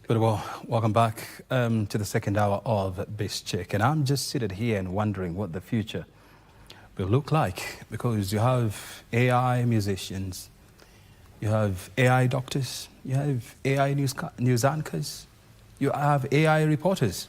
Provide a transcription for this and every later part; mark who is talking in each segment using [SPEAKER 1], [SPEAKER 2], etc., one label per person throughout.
[SPEAKER 1] Good, well, welcome back to the second hour of Biz Check. And I'm just sitting here and wondering what the future will look like, because you have AI musicians, you have AI doctors, you have AI news anchors, you have AI reporters,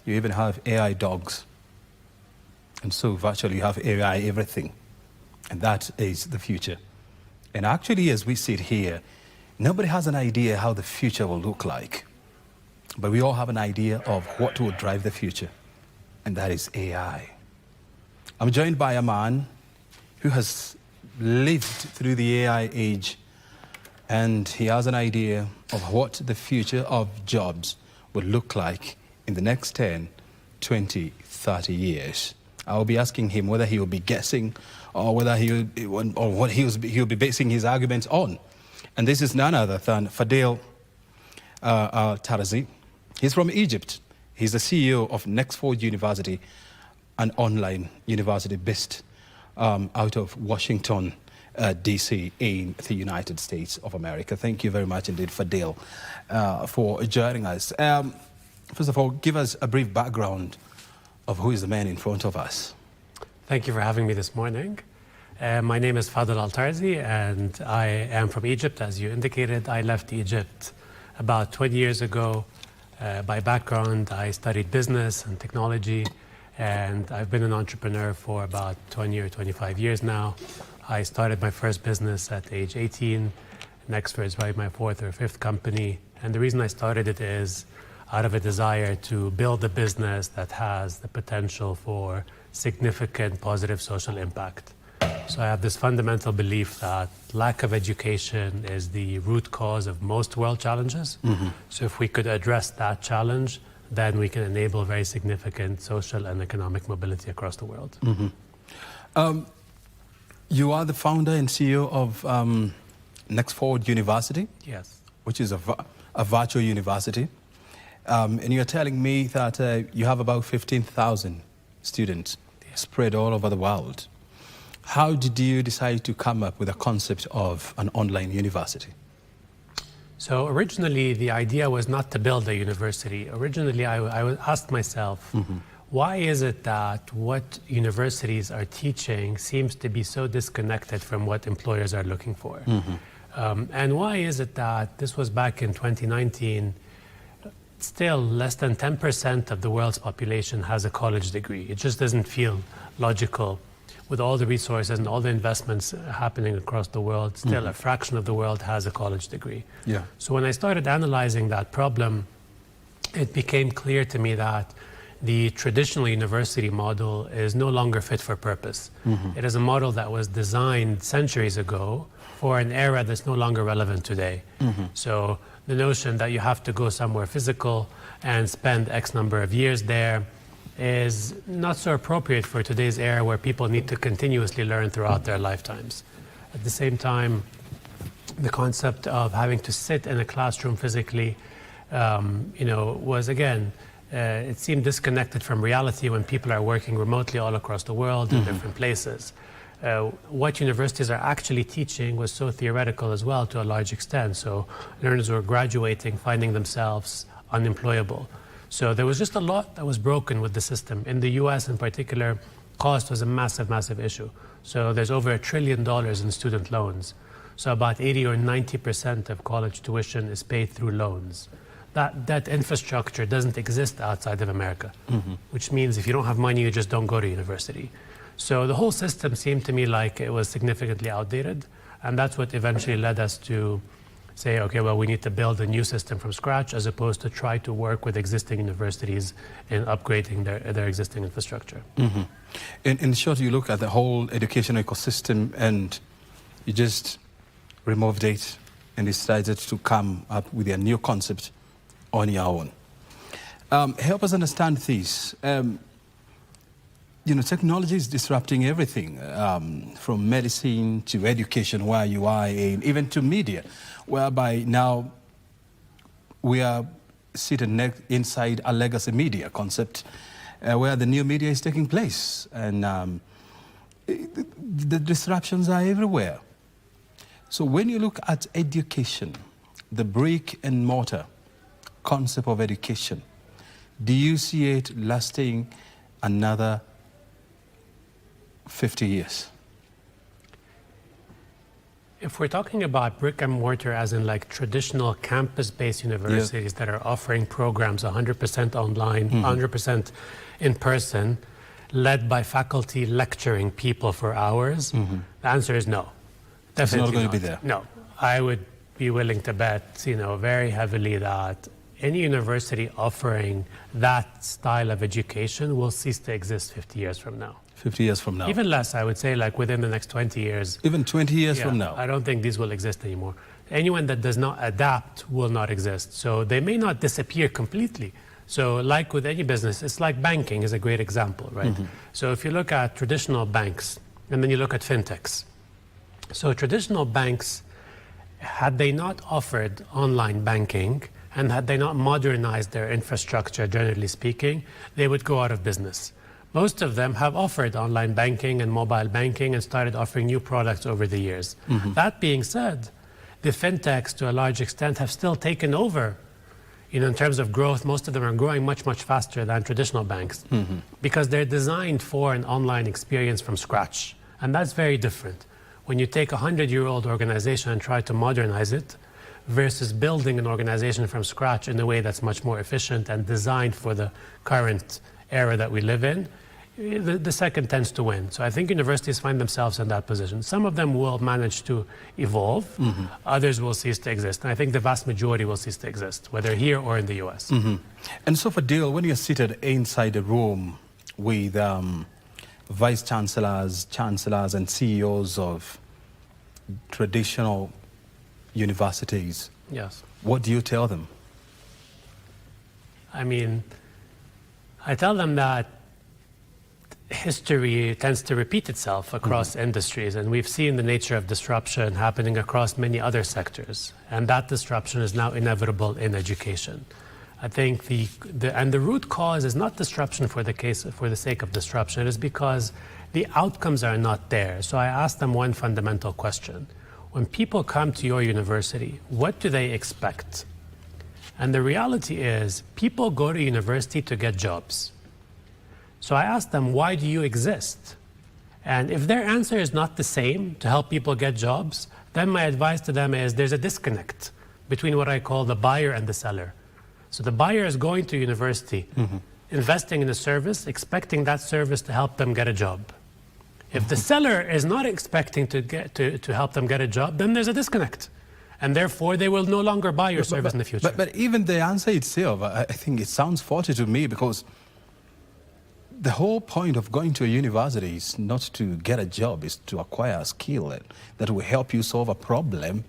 [SPEAKER 1] you even have AI dogs. And so virtually you have AI everything. And that is the future. And actually, as we sit here, nobody has an idea how the future will look like. But we all have an idea of what will drive the future, and that is AI. I'm joined by a man who has lived through the AI age, and he has an idea of what the future of jobs will look like in the next 10, 20, 30 years. I'll be asking him whether he will be guessing or whether what he'll be basing his arguments on. And this is none other than Fadel Al-Tarzi. He's from Egypt. He's the CEO of Nextford University, an online university based out of Washington, D.C. in the United States of America. Thank you very much indeed, Fadel, for joining us. First of all, give us a brief background of who is the man in front of us.
[SPEAKER 2] Thank you for having me this morning. My name is Fadel Al-Tarzi, and I am from Egypt, as you indicated. I left Egypt about 20 years ago. By background, I studied business and technology, and I've been an entrepreneur for about 20 or 25 years now. I started my first business at age 18. Nextford is probably my fourth or fifth company. And the reason I started it is out of a desire to build a business that has the potential for significant positive social impact. So I have this fundamental belief that lack of education is the root cause of most world challenges. So if we could address that challenge, then we can enable very significant social and economic mobility across the world.
[SPEAKER 1] You are the founder and CEO of Nextford University?
[SPEAKER 2] Yes.
[SPEAKER 1] Which is a virtual university. And you're telling me that you have about 15,000 students spread all over the world. How did you decide to come up with a concept of an online university?
[SPEAKER 2] So originally, the idea was not to build a university. Originally, I asked myself, why is it that what universities are teaching seems to be so disconnected from what employers are looking for? And why is it that this was back in 2019, still less than 10% of the world's population has a college degree? It just doesn't feel logical. With all the resources and all the investments happening across the world, still a fraction of the world has a college degree.
[SPEAKER 1] Yeah.
[SPEAKER 2] So when I started analyzing that problem, it became clear to me that the traditional university model is no longer fit for purpose. It is a model that was designed centuries ago for an era that's no longer relevant today. So the notion that you have to go somewhere physical and spend X number of years there is not so appropriate for today's era, where people need to continuously learn throughout their lifetimes. At the same time, the concept of having to sit in a classroom physically, was again, it seemed disconnected from reality when people are working remotely all across the world in different places. What universities are actually teaching was so theoretical as well to a large extent. So learners were graduating, finding themselves unemployable. So there was just a lot that was broken with the system. In the US in particular, cost was a massive, massive issue. So there's over $1 trillion in student loans. So about 80 or 90% of college tuition is paid through loans. That infrastructure doesn't exist outside of America, which means if you don't have money, you just don't go to university. So the whole system seemed to me like it was significantly outdated. And that's what eventually led us to say, okay, well, we need to build a new system from scratch, as opposed to try to work with existing universities in upgrading their existing infrastructure.
[SPEAKER 1] In short, you look at the whole educational ecosystem and you just removed it and decided to come up with a new concept on your own. Help us understand this. Technology is disrupting everything, from medicine to education, where you are, and even to media, whereby now we are sitting inside a legacy media concept, where the new media is taking place, and the disruptions are everywhere. So when you look at education, the brick and mortar concept of education, do you see it lasting another 50 years?
[SPEAKER 2] If we're talking about brick and mortar, as in like traditional campus-based universities that are offering programs 100% online, 100% in person, led by faculty lecturing people for hours, the answer is no. Definitely
[SPEAKER 1] it's not going to be there.
[SPEAKER 2] No, I would be willing to bet, very heavily that any university offering that style of education will cease to exist 50 years from now.
[SPEAKER 1] 50 years from now.
[SPEAKER 2] Even less, I would say, like within the next 20 years.
[SPEAKER 1] Even 20 years from now.
[SPEAKER 2] I don't think these will exist anymore. Anyone that does not adapt will not exist. So they may not disappear completely. So like with any business, it's like banking is a great example, right? So if you look at traditional banks and then you look at fintechs. So traditional banks, had they not offered online banking and had they not modernized their infrastructure, generally speaking, they would go out of business. Most of them have offered online banking and mobile banking and started offering new products over the years. That being said, the fintechs, to a large extent, have still taken over. In terms of growth, most of them are growing much, much faster than traditional banks because they're designed for an online experience from scratch. And that's very different. When you take a 100-year-old organization and try to modernize it versus building an organization from scratch in a way that's much more efficient and designed for the current era that we live in, the second tends to win. So I think universities find themselves in that position. Some of them will manage to evolve, others will cease to exist. And I think the vast majority will cease to exist, whether here or in the US.
[SPEAKER 1] And so for Dale, when you're seated inside a room with vice chancellors, chancellors, and CEOs of traditional universities,
[SPEAKER 2] Yes.
[SPEAKER 1] what do you tell them?
[SPEAKER 2] I mean, I tell them that history tends to repeat itself across industries, and we've seen the nature of disruption happening across many other sectors, and that disruption is now inevitable in education. I think the root cause is not disruption for the sake of disruption. It is because the outcomes are not there. So I asked them one fundamental question. When people come to your university, what do they expect? And the reality is, people go to university to get jobs. So I asked them, why do you exist? And if their answer is not the same, to help people get jobs, then my advice to them is there's a disconnect between what I call the buyer and the seller. So the buyer is going to university, investing in a service, expecting that service to help them get a job. If the seller is not expecting to help them get a job, then there's a disconnect. And therefore, they will no longer buy your service in the future.
[SPEAKER 1] But even the answer itself, I think it sounds faulty to me, because the whole point of going to a university is not to get a job, is to acquire a skill that will help you solve a problem.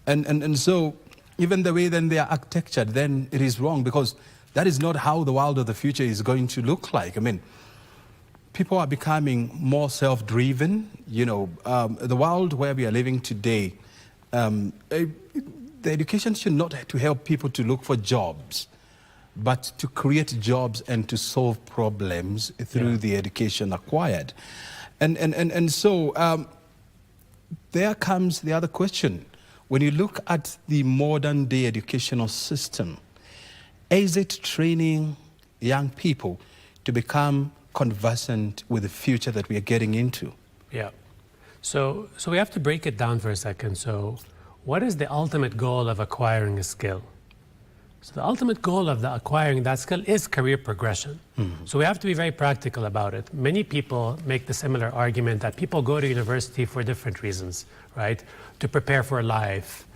[SPEAKER 1] And so even the way then they are architectured, then it is wrong, because that is not how the world of the future is going to look like. I mean, people are becoming more self-driven. The world where we are living today, the education should not to help people to look for jobs, but to create jobs and to solve problems through the education acquired. And so there comes the other question. When you look at the modern day educational system, is it training young people to become conversant with the future that we are getting into?
[SPEAKER 2] Yeah. So we have to break it down for a second. So what is the ultimate goal of acquiring a skill? So the ultimate goal of acquiring that skill is career progression. So we have to be very practical about it. Many people make the similar argument that people go to university for different reasons, right? To prepare for life,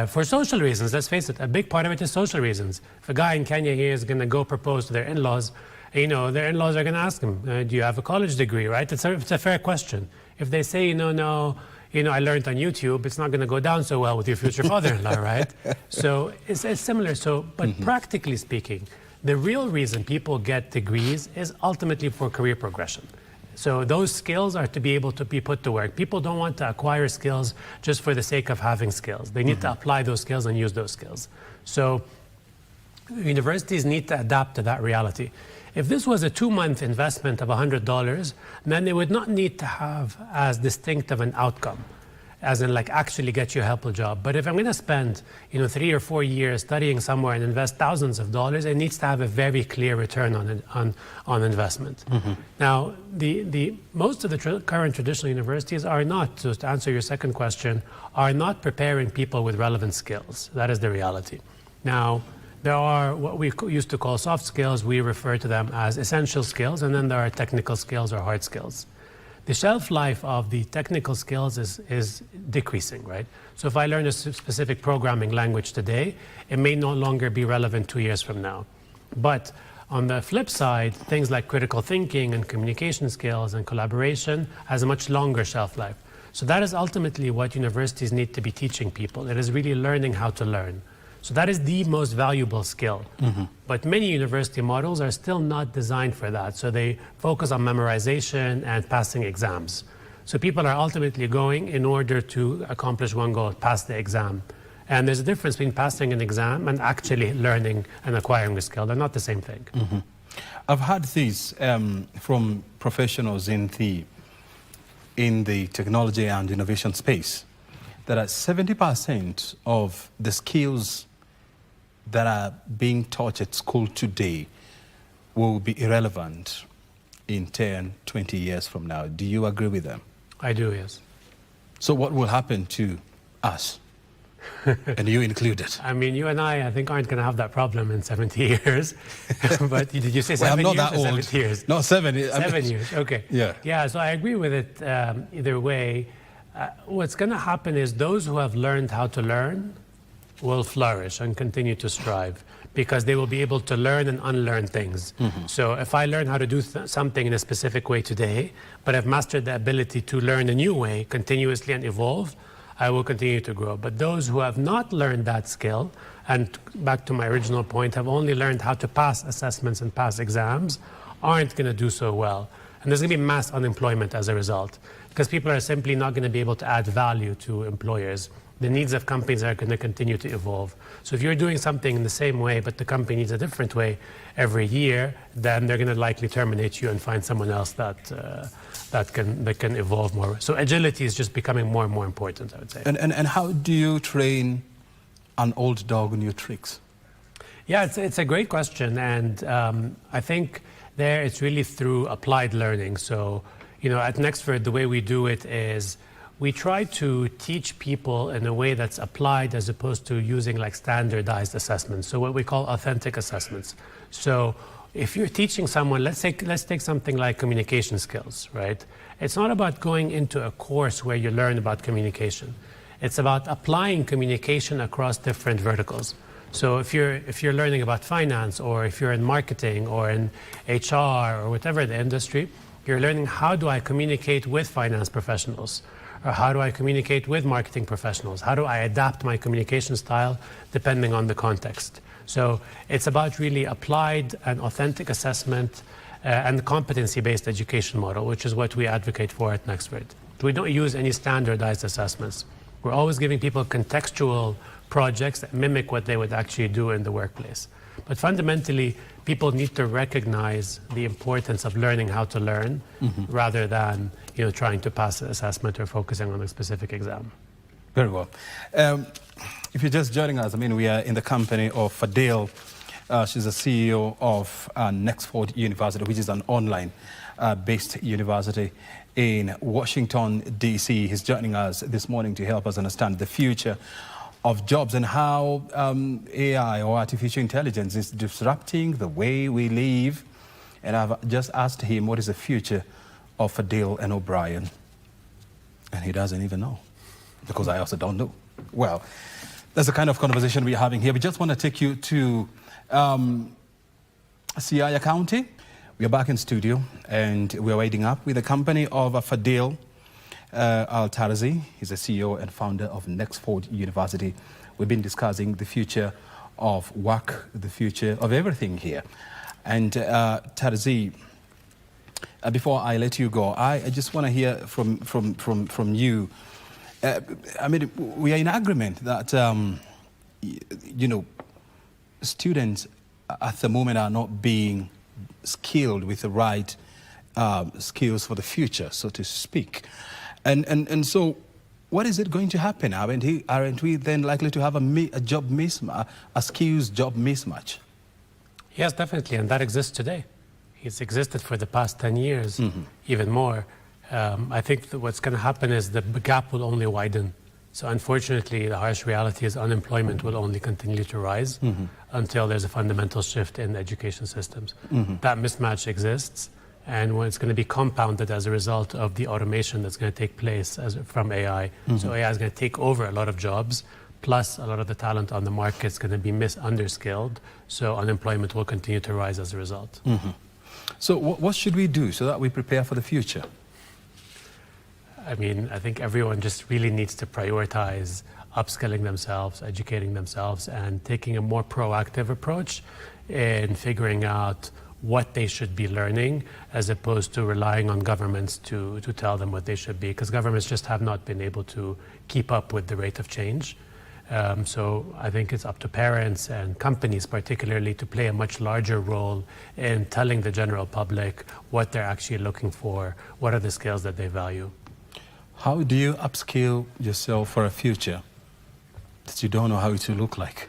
[SPEAKER 2] for social reasons. Let's face it, a big part of it is social reasons. If a guy in Kenya here is going to go propose to their in-laws, their in-laws are going to ask him, do you have a college degree, right? It's a fair question. If they say, no, I learned on YouTube, it's not going to go down so well with your future father-in-law, right? So it's similar. But practically speaking, the real reason people get degrees is ultimately for career progression. So those skills are to be able to be put to work. People don't want to acquire skills just for the sake of having skills. They need to apply those skills and use those skills. So universities need to adapt to that reality. If this was a 2-month investment of $100, then they would not need to have as distinct of an outcome. as in like actually get you a helpful job. But if I'm going to spend 3 or 4 years studying somewhere and invest thousands of dollars, it needs to have a very clear return on investment. Now, the most of the current traditional universities are not, to answer your second question, are not preparing people with relevant skills. That is the reality. Now, there are what we used to call soft skills. We refer to them as essential skills, and then there are technical skills or hard skills. The shelf life of the technical skills is decreasing, right? So if I learn a specific programming language today, it may no longer be relevant 2 years from now. But on the flip side, things like critical thinking and communication skills and collaboration has a much longer shelf life. So that is ultimately what universities need to be teaching people. It is really learning how to learn. So that is the most valuable skill. But many university models are still not designed for that. So they focus on memorization and passing exams. So people are ultimately going in order to accomplish one goal, pass the exam. And there's a difference between passing an exam and actually learning and acquiring a skill. They're not the same thing.
[SPEAKER 1] I've heard this from professionals in the technology and innovation space, that 70% of the skills that are being taught at school today will be irrelevant in 10, 20 years from now. Do you agree with them?
[SPEAKER 2] I do, yes.
[SPEAKER 1] So what will happen to us? And you included.
[SPEAKER 2] I mean, you and I think, aren't going to have that problem in 70 years. But did you say 7
[SPEAKER 1] well, I'm
[SPEAKER 2] years
[SPEAKER 1] not that
[SPEAKER 2] or
[SPEAKER 1] old.
[SPEAKER 2] 70 years?
[SPEAKER 1] No, 7.
[SPEAKER 2] 7 years, okay.
[SPEAKER 1] Yeah.
[SPEAKER 2] Yeah, so I agree with it either way. What's going to happen is those who have learned how to learn will flourish and continue to strive, because they will be able to learn and unlearn things. So if I learn how to do something in a specific way today, but I've mastered the ability to learn a new way continuously and evolve, I will continue to grow. But those who have not learned that skill, and back to my original point, have only learned how to pass assessments and pass exams, aren't going to do so well. And there's going to be mass unemployment as a result, because people are simply not going to be able to add value to employers. The needs of companies are going to continue to evolve. So if you're doing something in the same way, but the company needs a different way every year, then they're going to likely terminate you and find someone else that can evolve more. So agility is just becoming more and more important, I would say.
[SPEAKER 1] And how do you train an old dog new tricks?
[SPEAKER 2] Yeah, it's a great question. And I think there it's really through applied learning. So, at Nexford, the way we do it is we try to teach people in a way that's applied, as opposed to using like standardized assessments. So what we call authentic assessments. So if you're teaching someone, let's take something like communication skills, right? It's not about going into a course where you learn about communication. It's about applying communication across different verticals. So if you're learning about finance, or if you're in marketing or in HR or whatever the industry, you're learning, how do I communicate with finance professionals? Or how do I communicate with marketing professionals? How do I adapt my communication style depending on the context? So it's about really applied and authentic assessment and competency-based education model, which is what we advocate for at Nexford. We don't use any standardized assessments. We're always giving people contextual projects that mimic what they would actually do in the workplace. But fundamentally, people need to recognize the importance of learning how to learn, rather than trying to pass an assessment or focusing on a specific exam.
[SPEAKER 1] Very well. If you're just joining us, we are in the company of Fadil. She's the CEO of Nexford University, which is an online-based university in Washington, D.C. He's joining us this morning to help us understand the future of jobs and how AI, or artificial intelligence, is disrupting the way we live. And I've just asked him what is the future of Fadil and O'Brien. And he doesn't even know, because I also don't know. Well, that's the kind of conversation we're having here. We just want to take you to Siaya County. We are back in studio, and we're waiting up with the company of Fadil Al-Tarzi. He's the CEO and founder of Nexford University. We've been discussing the future of work, the future of everything here. And Tarzi, before I let you go, I just want to hear from you. We are in agreement that students at the moment are not being skilled with the right skills for the future, so to speak. And so what is it going to happen? Aren't we then likely to have a job mismatch, a skills job mismatch?
[SPEAKER 2] Yes, definitely, and that exists today. It's existed for the past 10 years, even more. I think that what's going to happen is the gap will only widen. So unfortunately, the harsh reality is unemployment will only continue to rise until there's a fundamental shift in education systems. That mismatch exists, and when it's going to be compounded as a result of the automation that's going to take place from AI. So AI is going to take over a lot of jobs, plus a lot of the talent on the market is going to be underskilled. So unemployment will continue to rise as a result.
[SPEAKER 1] So what should we do so that we prepare for the future?
[SPEAKER 2] I mean, I think everyone just really needs to prioritize upskilling themselves, educating themselves, and taking a more proactive approach in figuring out what they should be learning, as opposed to relying on governments to tell them what they should be, because governments just have not been able to keep up with the rate of change. So I think it's up to parents and companies particularly to play a much larger role in telling the general public what they're actually looking for, what are the skills that they value.
[SPEAKER 1] How do you upskill yourself for a future that you don't know how it will look like?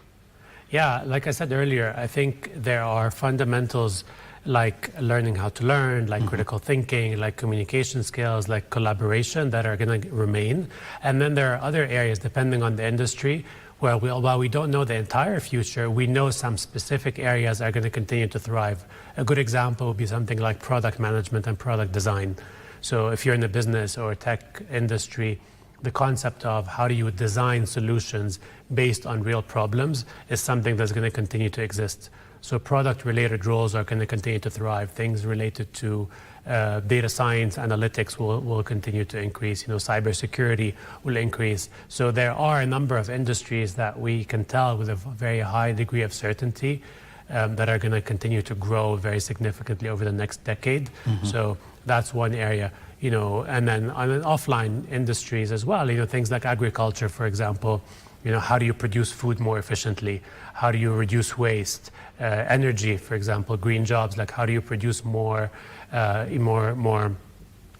[SPEAKER 2] Yeah, like I said earlier, I think there are fundamentals like learning how to learn, like critical thinking, like communication skills, like collaboration that are going to remain. And then there are other areas, depending on the industry, where while we don't know the entire future, we know some specific areas are going to continue to thrive. A good example would be something like product management and product design. So if you're in the business or tech industry, the concept of how do you design solutions based on real problems is something that's going to continue to exist. So product-related roles are going to continue to thrive. Things related to data science, analytics will continue to increase. Cybersecurity will increase. So there are a number of industries that we can tell with a very high degree of certainty that are going to continue to grow very significantly over the next decade. So that's one area. And then on offline industries as well, things like agriculture, for example, how do you produce food more efficiently? How do you reduce waste? Energy, for example, green jobs, like how do you produce more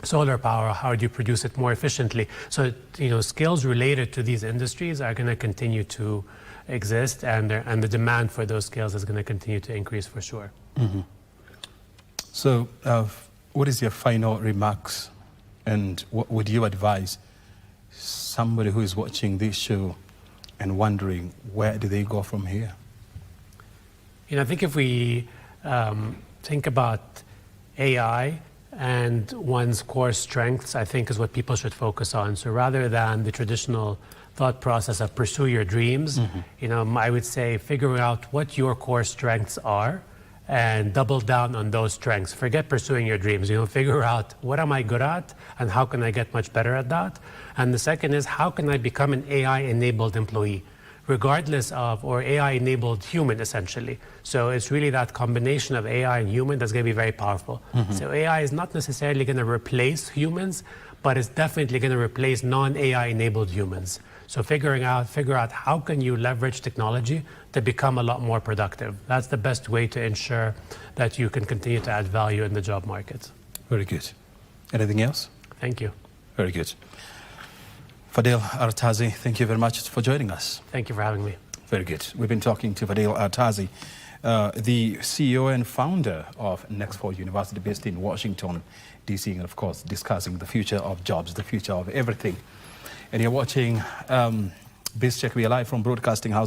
[SPEAKER 2] solar power? How do you produce it more efficiently? So, skills related to these industries are going to continue to exist, and the demand for those skills is going to continue to increase for sure.
[SPEAKER 1] So, what is your final remarks, and what would you advise somebody who is watching this show and wondering where do they go from here?
[SPEAKER 2] I think if we think about AI and one's core strengths, I think is what people should focus on. So rather than the traditional thought process of pursue your dreams, I would say figure out what your core strengths are and double down on those strengths. Forget pursuing your dreams. Figure out what am I good at and how can I get much better at that. And the second is how can I become an AI-enabled employee, regardless of, or AI-enabled human, essentially. So it's really that combination of AI and human that's going to be very powerful. So AI is not necessarily going to replace humans, but it's definitely going to replace non-AI-enabled humans. So figure out how can you leverage technology to become a lot more productive. That's the best way to ensure that you can continue to add value in the job market.
[SPEAKER 1] Very good. Anything else?
[SPEAKER 2] Thank you.
[SPEAKER 1] Very good. Fadil Artazi, thank you very much for joining us.
[SPEAKER 2] Thank you for having me.
[SPEAKER 1] Very good. We've been talking to Fadil Artazi, the CEO and founder of Next4 University based in Washington, D.C., and of course discussing the future of jobs, the future of everything. And you're watching BizCheck. We are live from Broadcasting House.